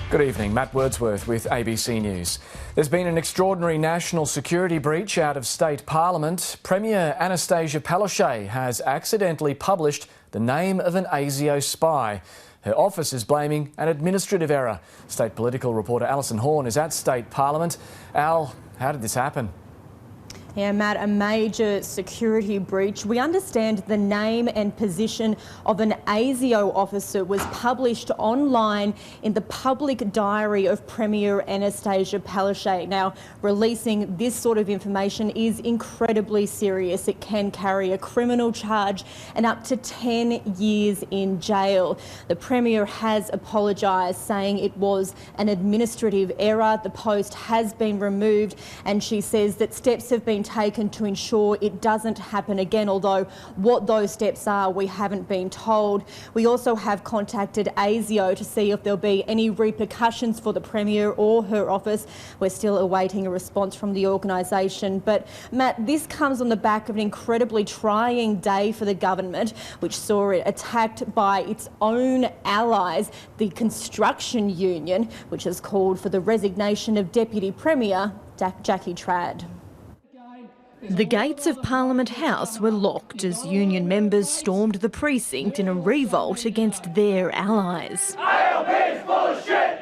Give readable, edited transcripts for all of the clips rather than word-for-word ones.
Good evening, Matt Wordsworth with ABC News. There's been an extraordinary national security breach out of state parliament. Premier Anastasia Palaszczuk has accidentally published the name of an ASIO spy. Her office is blaming an administrative error. State political reporter Alison Horn is at state parliament. Al, how did this happen? Yeah, Matt, a major security breach. We understand the name and position of an ASIO officer was published online in the public diary of Premier Anastasia Palaszczuk. Now, releasing this sort of information is incredibly serious. It can carry a criminal charge and up to 10 years in jail. The Premier has apologised, saying it was an administrative error. The post has been removed, and she says that steps have been taken to ensure it doesn't happen again, although what those steps are we haven't been told. We also have contacted ASIO to see if there'll be any repercussions for the Premier or her office. We're still awaiting a response from the organisation. But Matt, this comes on the back of an incredibly trying day for the government, which saw it attacked by its own allies, the construction union, which has called for the resignation of Deputy Premier Jackie Trad. The gates of Parliament House were locked as union members stormed the precinct in a revolt against their allies. ALP's bullshit!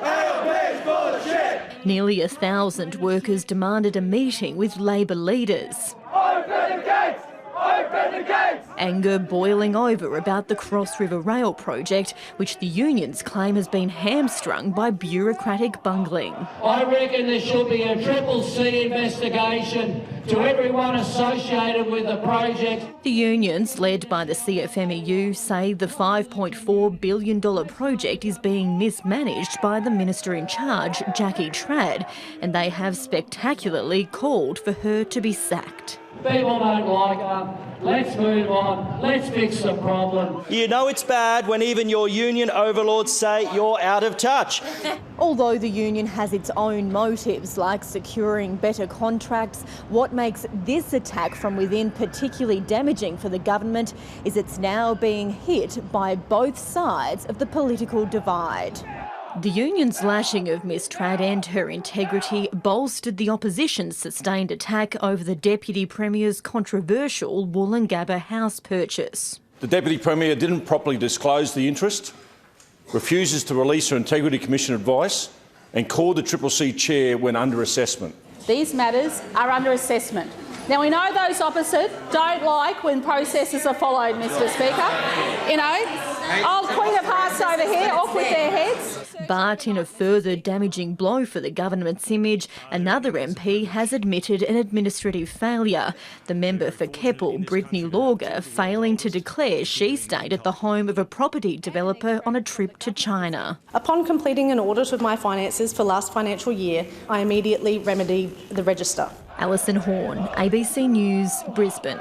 ALP's bullshit! Nearly 1,000 workers demanded a meeting with Labor leaders. Open the gates! Open the gates! Anger boiling over about the Cross River Rail project, which the unions claim has been hamstrung by bureaucratic bungling. I reckon there should be a Triple C investigation to everyone associated with the project. The unions, led by the CFMEU, say the $5.4 billion project is being mismanaged by the minister in charge, Jackie Trad, and they have spectacularly called for her to be sacked. People don't like her. Let's move on. Let's fix the problem. You know it's bad when even your union overlords say you're out of touch. Although the union has its own motives, like securing better contracts, what makes this attack from within particularly damaging for the government is it's now being hit by both sides of the political divide. The union's lashing of Miss Trad and her integrity bolstered the opposition's sustained attack over the Deputy Premier's controversial Woolloongabba house purchase. The Deputy Premier didn't properly disclose the interest, refuses to release her Integrity Commission advice and called the Triple C chair when under assessment. These matters are under assessment. Now, we know those opposite don't like when processes are followed, Mr Speaker. You know, old Queen of Hearts over here, off with their heads. But in a further damaging blow for the government's image, another MP has admitted an administrative failure. The member for Keppel, Brittany Lauger, failing to declare she stayed at the home of a property developer on a trip to China. Upon completing an audit of my finances for last financial year, I immediately remedied the register. Alison Horn, ABC News, Brisbane.